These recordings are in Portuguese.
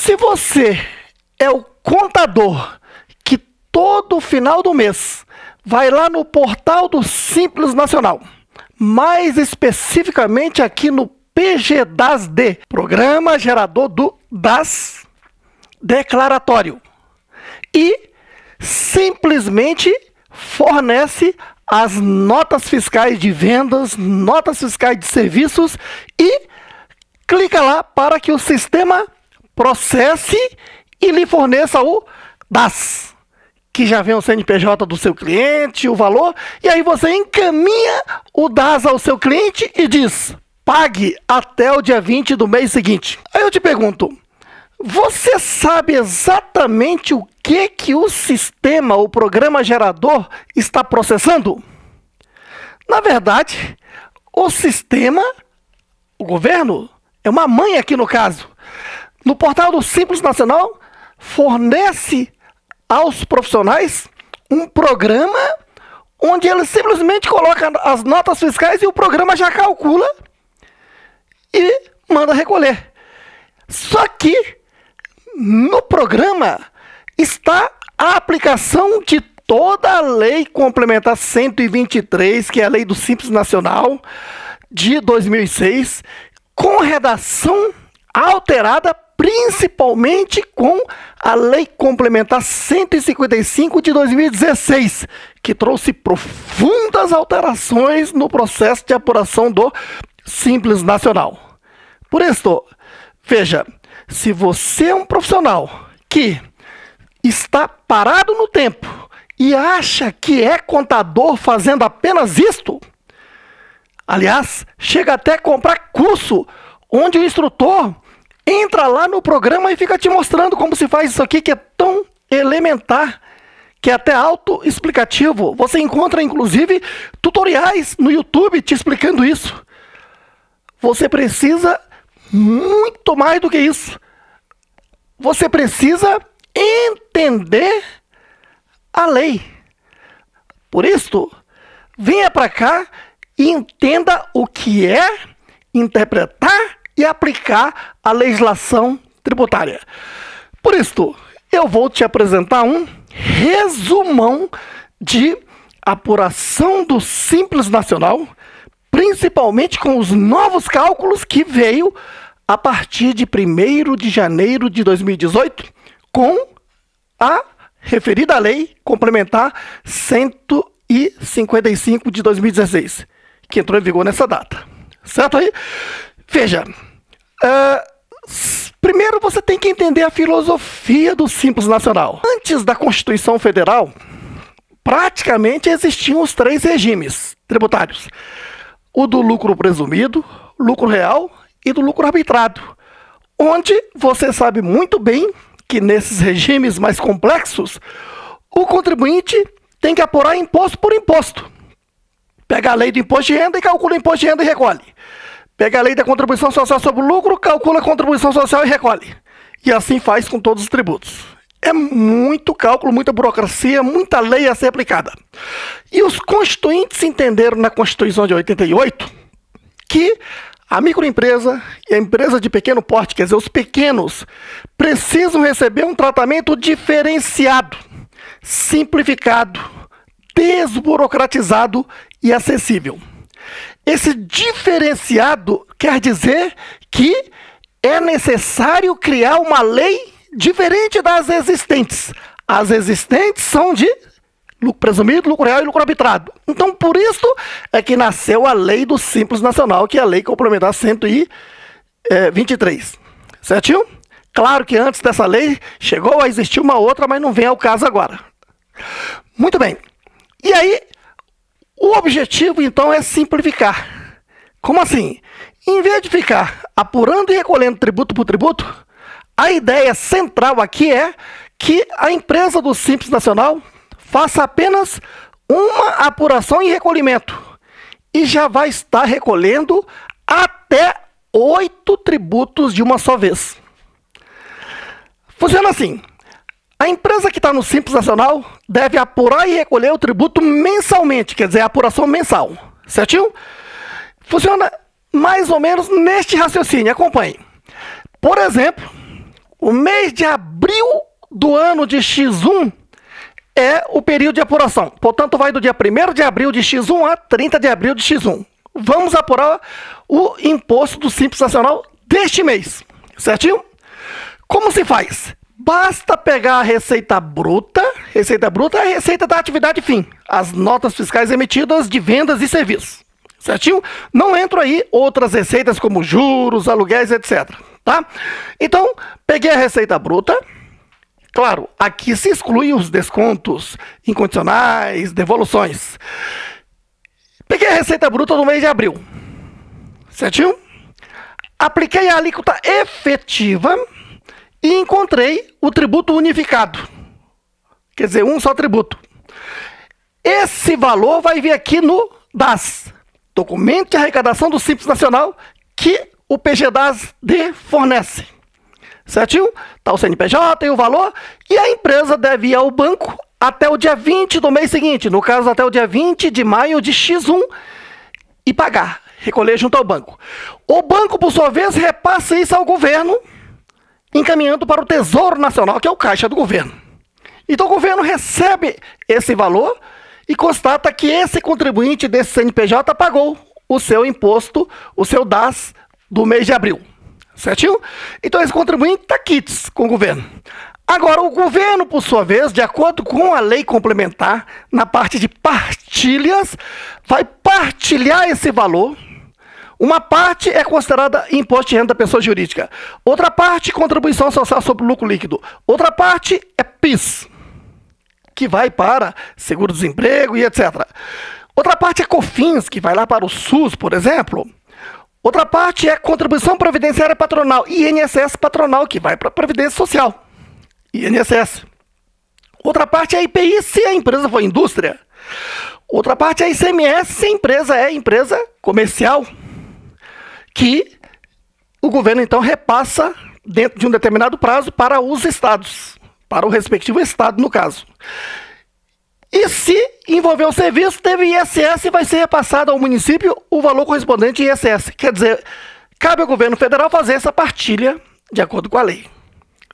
Se você é o contador que todo final do mês vai lá no portal do Simples Nacional, mais especificamente aqui no PGDAS-D, Programa Gerador do DAS Declaratório, e simplesmente fornece as notas fiscais de vendas, notas fiscais de serviços e clica lá para que o sistema processe e lhe forneça o DAS, que já vem o CNPJ do seu cliente, o valor, e aí você encaminha o DAS ao seu cliente e diz: pague até o dia 20 do mês seguinte. Aí eu te pergunto, você sabe exatamente o que o sistema, o programa gerador, está processando? Na verdade, o sistema, o governo, é uma mãe aqui no caso. No portal do Simples Nacional, fornece aos profissionais um programa onde ele simplesmente coloca as notas fiscais e o programa já calcula e manda recolher. Só que no programa está a aplicação de toda a Lei Complementar 123, que é a Lei do Simples Nacional de 2006, com redação alterada principalmente com a Lei Complementar 155 de 2016, que trouxe profundas alterações no processo de apuração do Simples Nacional. Por isso, veja, se você é um profissional que está parado no tempo e acha que é contador fazendo apenas isto, aliás, chega até a comprar curso onde o instrutor entra lá no programa e fica te mostrando como se faz isso aqui, que é tão elementar, que é até autoexplicativo. Você encontra, inclusive, tutoriais no YouTube te explicando isso. Você precisa muito mais do que isso. Você precisa entender a lei. Por isso, venha para cá e entenda o que é interpretar e aplicar a legislação tributária. Por isso, eu vou te apresentar um resumão de apuração do Simples Nacional, principalmente com os novos cálculos que veio a partir de 1º de janeiro de 2018, com a referida Lei Complementar 155 de 2016, que entrou em vigor nessa data. Certo aí? Veja, primeiro você tem que entender a filosofia do Simples Nacional. Antes da Constituição Federal, praticamente existiam os 3 regimes tributários: o do lucro presumido, lucro real e do lucro arbitrado, onde você sabe muito bem que nesses regimes mais complexos, o contribuinte tem que apurar imposto por imposto. Pega a lei do imposto de renda e calcula o imposto de renda e recolhe. Pega a lei da contribuição social sobre o lucro, calcula a contribuição social e recolhe. E assim faz com todos os tributos. É muito cálculo, muita burocracia, muita lei a ser aplicada. E os constituintes entenderam na Constituição de 88 que a microempresa e a empresa de pequeno porte, quer dizer, os pequenos, precisam receber um tratamento diferenciado, simplificado, desburocratizado e acessível. Esse diferenciado quer dizer que é necessário criar uma lei diferente das existentes. As existentes são de lucro presumido, lucro real e lucro arbitrado. Então, por isso é que nasceu a Lei do Simples Nacional, que é a Lei Complementar 123. Certinho? Claro que antes dessa lei chegou a existir uma outra, mas não vem ao caso agora. Muito bem. E aí, o objetivo, então, é simplificar. Como assim? Em vez de ficar apurando e recolhendo tributo por tributo, a ideia central aqui é que a empresa do Simples Nacional faça apenas uma apuração e recolhimento e já vai estar recolhendo até 8 tributos de uma só vez. Funciona assim: a empresa que está no Simples Nacional deve apurar e recolher o tributo mensalmente, quer dizer, a apuração mensal. Certinho? Funciona mais ou menos neste raciocínio, acompanhe. Por exemplo, O mês de abril do ano de X1 é o período de apuração. Portanto, vai do dia 1º de abril de X1 a 30 de abril de X1. Vamos apurar o imposto do Simples Nacional deste mês, certinho? Como se faz? Basta pegar a receita bruta é a receita da atividade fim, as notas fiscais emitidas de vendas e serviços, certinho? Não entram aí outras receitas como juros, aluguéis, etc. Tá? Então, peguei a receita bruta. Claro, aqui se excluem os descontos incondicionais, devoluções. Peguei a receita bruta do mês de abril, certinho? Apliquei a alíquota efetiva e encontrei o tributo unificado. Quer dizer, um só tributo. Esse valor vai vir aqui no DAS, Documento de Arrecadação do Simples Nacional, que o PGDAS-D fornece. Certinho? Está o CNPJ e o valor, e a empresa deve ir ao banco até o dia 20 do mês seguinte, no caso até o dia 20 de maio de X1, e pagar, recolher junto ao banco. O banco, por sua vez, repassa isso ao governo, encaminhando para o Tesouro Nacional, que é o caixa do governo. Então o governo recebe esse valor e constata que esse contribuinte desse CNPJ pagou o seu imposto, o seu DAS do mês de abril. Certinho? Então esse contribuinte está quites com o governo. Agora, o governo, por sua vez, de acordo com a lei complementar, na parte de partilhas, vai partilhar esse valor. Uma parte é considerada imposto de renda da pessoa jurídica. Outra parte, contribuição social sobre o lucro líquido. Outra parte é PIS, que vai para seguro-desemprego e etc. Outra parte é COFINS, que vai lá para o SUS, por exemplo. Outra parte é contribuição previdenciária patronal, INSS patronal, que vai para a Previdência Social, INSS. Outra parte é IPI, se a empresa for indústria. Outra parte é ICMS, se a empresa é empresa comercial, que o governo, então, repassa dentro de um determinado prazo para os estados, para o respectivo estado, no caso. E se envolver o serviço, teve ISS e vai ser repassado ao município o valor correspondente ao ISS. Quer dizer, cabe ao governo federal fazer essa partilha de acordo com a lei.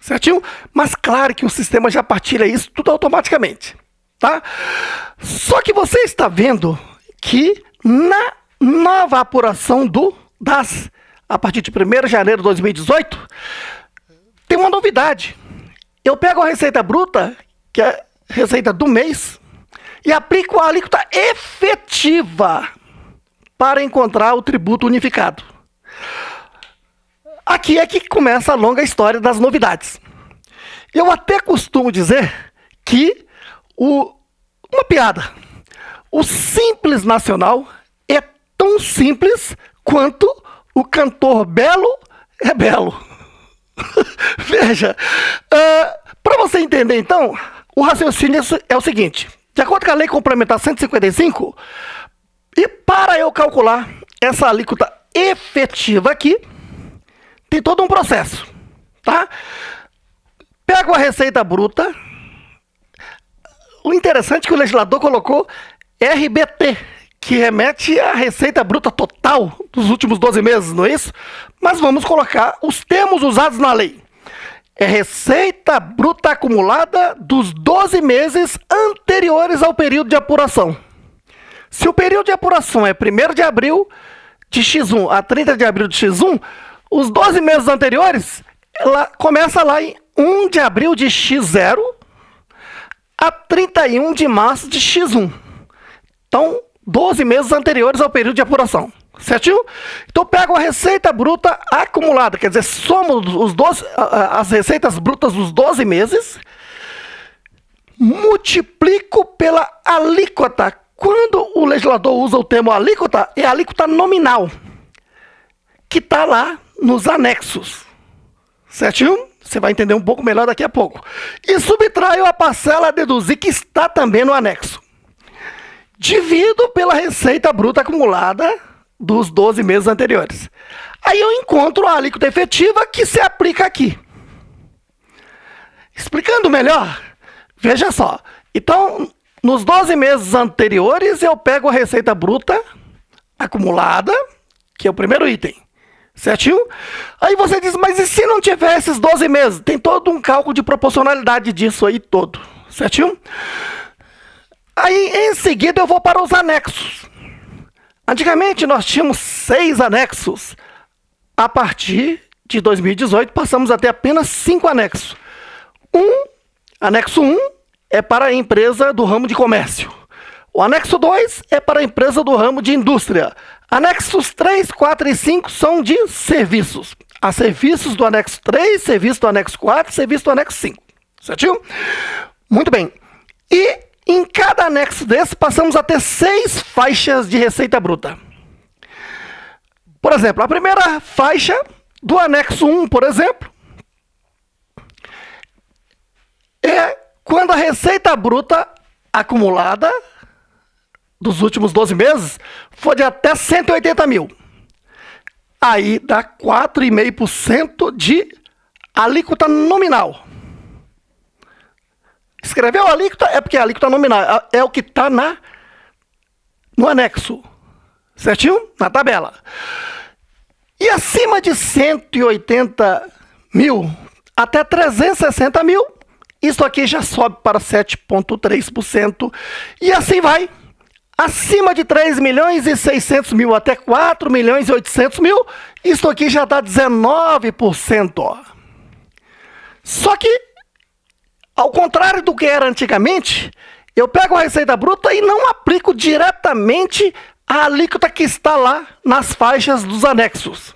Certinho? Mas claro que o sistema já partilha isso tudo automaticamente. Tá? Só que você está vendo que na nova apuração do DAS, a partir de 1º de janeiro de 2018, tem uma novidade. Eu pego a receita bruta, que é a receita do mês, e aplico a alíquota efetiva para encontrar o tributo unificado. Aqui é que começa a longa história das novidades. Eu até costumo dizer que uma piada. O Simples Nacional é tão simples quanto o cantor belo é belo. Veja, para você entender então, o raciocínio é o seguinte. De acordo com a Lei Complementar 155, e para eu calcular essa alíquota efetiva aqui, tem todo um processo, tá? Pego a receita bruta. O interessante é que o legislador colocou RBT, que remete à receita bruta total dos últimos 12 meses, não é isso? Mas vamos colocar os termos usados na lei. É receita bruta acumulada dos 12 meses anteriores ao período de apuração. Se o período de apuração é 1º de abril de X1 a 30 de abril de X1, os 12 meses anteriores, ela começa lá em 1 de abril de X0 a 31 de março de X1. Então, 12 meses anteriores ao período de apuração. Certinho? Então, eu pego a receita bruta acumulada, quer dizer, somo as receitas brutas dos 12 meses, multiplico pela alíquota. Quando o legislador usa o termo alíquota, é a alíquota nominal, que está lá nos anexos. Certinho? Você vai entender um pouco melhor daqui a pouco. E subtraio a parcela a deduzir, que está também no anexo. Divido pela receita bruta acumulada dos 12 meses anteriores. Aí eu encontro a alíquota efetiva que se aplica aqui. Explicando melhor, veja só. Então, nos 12 meses anteriores, eu pego a receita bruta acumulada, que é o primeiro item, Certinho? Aí você diz, mas e se não tiver esses 12 meses? Tem todo um cálculo de proporcionalidade disso aí todo. Certinho? Aí, em seguida, eu vou para os anexos. Antigamente, nós tínhamos 6 anexos. A partir de 2018, passamos a ter apenas 5 anexos. Anexo 1 é para a empresa do ramo de comércio. O anexo 2 é para a empresa do ramo de indústria. Anexos 3, 4 e 5 são de serviços. Há serviços do anexo 3, serviço do anexo 4, serviço do anexo 5. Certinho? Muito bem. E em cada anexo desse, passamos a ter 6 faixas de receita bruta. Por exemplo, a primeira faixa do anexo 1, por exemplo, é quando a receita bruta acumulada dos últimos 12 meses for de até 180 mil. Aí dá 4,5% de alíquota nominal. Escreveu alíquota é porque a alíquota nominal é o que está no anexo. Certinho? Na tabela. E acima de 180 mil até 360 mil, isso aqui já sobe para 7,3%. E assim vai. Acima de 3 milhões e 600 mil até 4 milhões e 800 mil, isso aqui já dá 19%. Ó. Só que, ao contrário do que era antigamente, eu pego a receita bruta e não aplico diretamente a alíquota que está lá nas faixas dos anexos.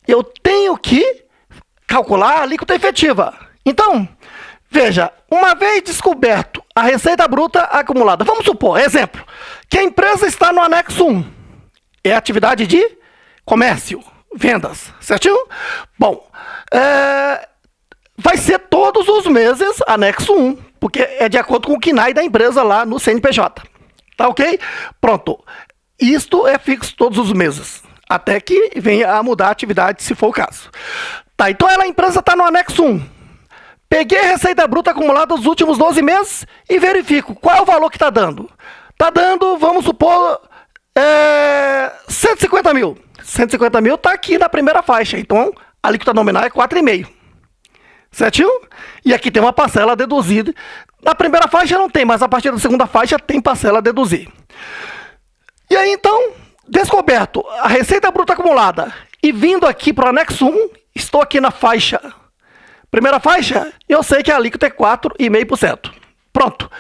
Eu tenho que calcular a alíquota efetiva. Então, veja, uma vez descoberto a receita bruta acumulada, vamos supor, exemplo, que a empresa está no anexo 1. É atividade de comércio, vendas, certinho? Bom, vai ser todos os meses anexo 1, porque é de acordo com o KNAI da empresa lá no CNPJ. Tá ok? Pronto. Isto é fixo todos os meses, até que venha a mudar a atividade, se for o caso. Tá, então a empresa está no anexo 1. Peguei a receita bruta acumulada nos últimos 12 meses e verifico qual é o valor que está dando. Está dando, vamos supor, 150 mil. 150 mil está aqui na primeira faixa, então a alíquota nominal é 4,5%. Certinho? E aqui tem uma parcela deduzida. Na primeira faixa não tem, mas a partir da segunda faixa tem parcela a deduzir. E aí então, descoberto a receita bruta acumulada e vindo aqui para o anexo 1, estou aqui na faixa. Primeira faixa, eu sei que a alíquota é 4,5%. Pronto.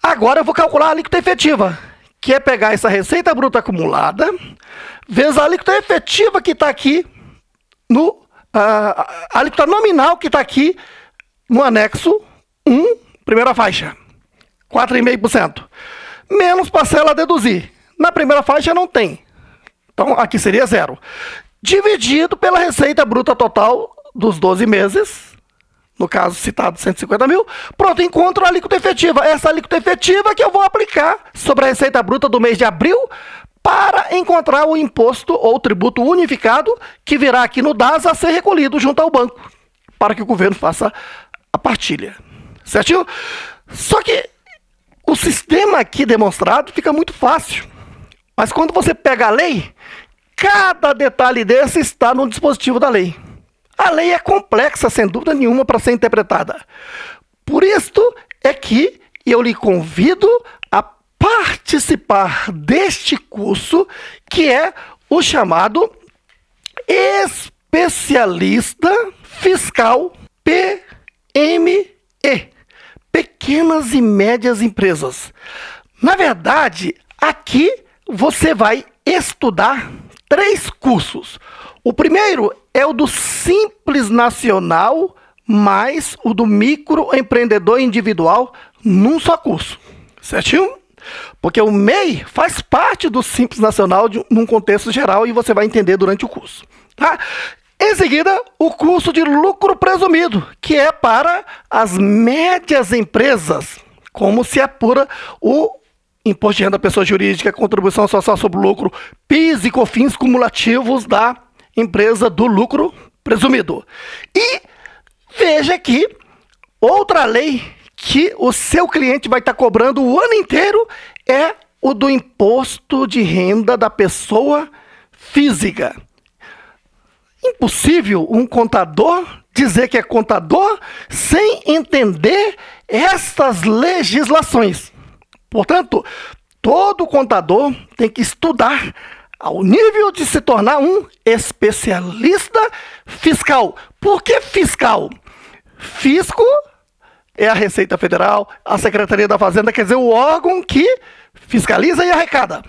Agora eu vou calcular a alíquota efetiva, que é pegar essa receita bruta acumulada, vezes a alíquota efetiva que está aqui, a alíquota nominal que está aqui no anexo 1, primeira faixa, 4,5%. Menos parcela a deduzir. Na primeira faixa não tem. Então aqui seria 0. Dividido pela receita bruta total dos 12 meses, no caso citado 150 mil, pronto, encontro a alíquota efetiva. Essa alíquota efetiva que eu vou aplicar sobre a receita bruta do mês de abril para encontrar o imposto ou tributo unificado que virá aqui no DAS a ser recolhido junto ao banco, para que o governo faça a partilha. Certinho? Só que o sistema aqui demonstrado fica muito fácil. Mas quando você pega a lei, cada detalhe desse está no dispositivo da lei. A lei é complexa, sem dúvida nenhuma, para ser interpretada. Por isto é que eu lhe convido a participar deste curso, que é o chamado Especialista Fiscal PME, Pequenas e Médias Empresas. Na verdade, aqui você vai estudar 3 cursos. O primeiro é o do Simples Nacional, mais o do Microempreendedor Individual, num só curso. Certinho? Porque o MEI faz parte do Simples Nacional num contexto geral e você vai entender durante o curso. Tá? Em seguida, o curso de lucro presumido, que é para as médias empresas, como se apura o Imposto de Renda da Pessoa Jurídica, Contribuição Social sobre o Lucro, PIS e COFINS cumulativos da empresa do lucro presumido. E veja aqui, outra lei que o seu cliente vai estar cobrando o ano inteiro é o do Imposto de Renda da Pessoa Física. impossível um contador dizer que é contador sem entender estas legislações. Portanto, todo contador tem que estudar ao nível de se tornar um especialista fiscal. Por que fiscal? Fisco é a Receita Federal, a Secretaria da Fazenda, quer dizer, o órgão que fiscaliza e arrecada.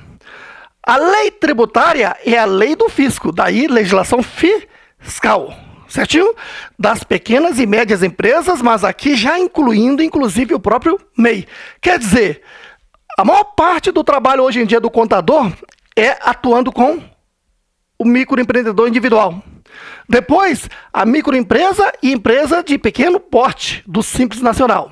A lei tributária é a lei do fisco, daí legislação fiscal, certinho? Das pequenas e médias empresas, mas aqui já incluindo, inclusive, o próprio MEI. Quer dizer, a maior parte do trabalho hoje em dia do contador é atuando com o microempreendedor individual. Depois, a microempresa e empresa de pequeno porte, do Simples Nacional.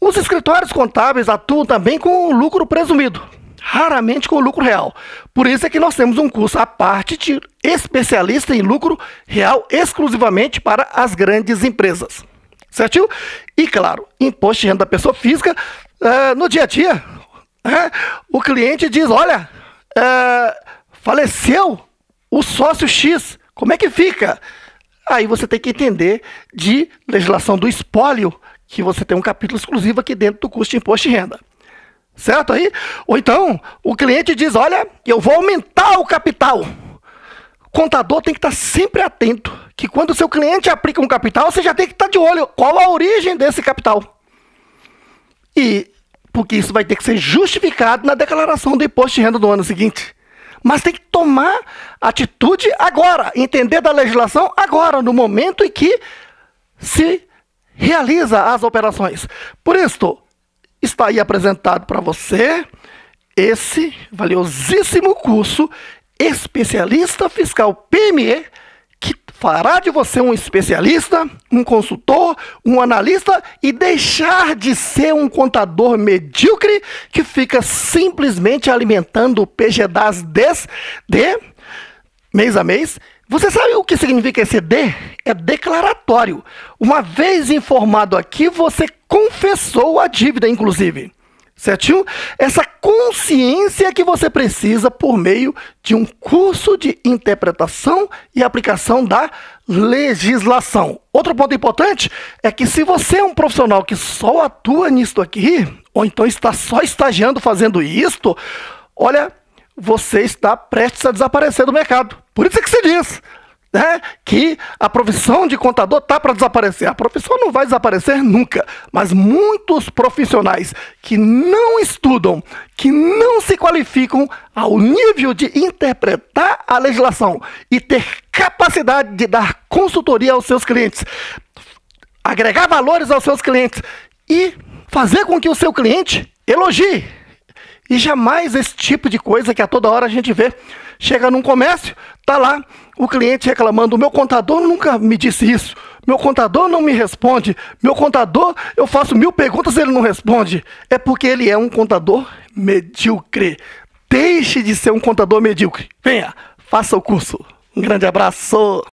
Os escritórios contábeis atuam também com o lucro presumido, raramente com o lucro real. Por isso é que nós temos um curso à parte de especialista em lucro real exclusivamente para as grandes empresas. Certinho? E claro, imposto de renda da pessoa física, no dia a dia, o cliente diz, olha, faleceu o sócio X, como é que fica? Aí você tem que entender de legislação do espólio, que você tem um capítulo exclusivo aqui dentro do curso de imposto de renda. Certo aí? Ou então, o cliente diz, olha, eu vou aumentar o capital. O contador tem que estar sempre atento, que quando o seu cliente aplica um capital, você já tem que estar de olho qual a origem desse capital. E porque isso vai ter que ser justificado na declaração do imposto de renda do ano seguinte. Mas tem que tomar atitude agora, entender da legislação agora, no momento em que se realiza as operações. Por isso, está aí apresentado para você esse valiosíssimo curso Especialista Fiscal PME, que fará de você um especialista, um consultor, um analista e deixar de ser um contador medíocre que fica simplesmente alimentando o PGDAS de mês a mês. Você sabe o que significa esse D? É declaratório. Uma vez informado aqui, você confessou a dívida, inclusive. Certinho? Essa consciência que você precisa por meio de um curso de interpretação e aplicação da legislação. Outro ponto importante é que se você é um profissional que só atua nisto aqui, ou então está só estagiando fazendo isto, olha, você está prestes a desaparecer do mercado. Por isso é que se diz, né, que a profissão de contador está para desaparecer. A profissão não vai desaparecer nunca, mas muitos profissionais que não estudam, que não se qualificam ao nível de interpretar a legislação e ter capacidade de dar consultoria aos seus clientes, agregar valores aos seus clientes e fazer com que o seu cliente elogie. E jamais esse tipo de coisa que a toda hora a gente vê. Chega num comércio, tá lá o cliente reclamando, o meu contador nunca me disse isso, meu contador não me responde, meu contador, eu faço 1000 perguntas e ele não responde. É porque ele é um contador medíocre. Deixe de ser um contador medíocre. Venha, faça o curso. Um grande abraço.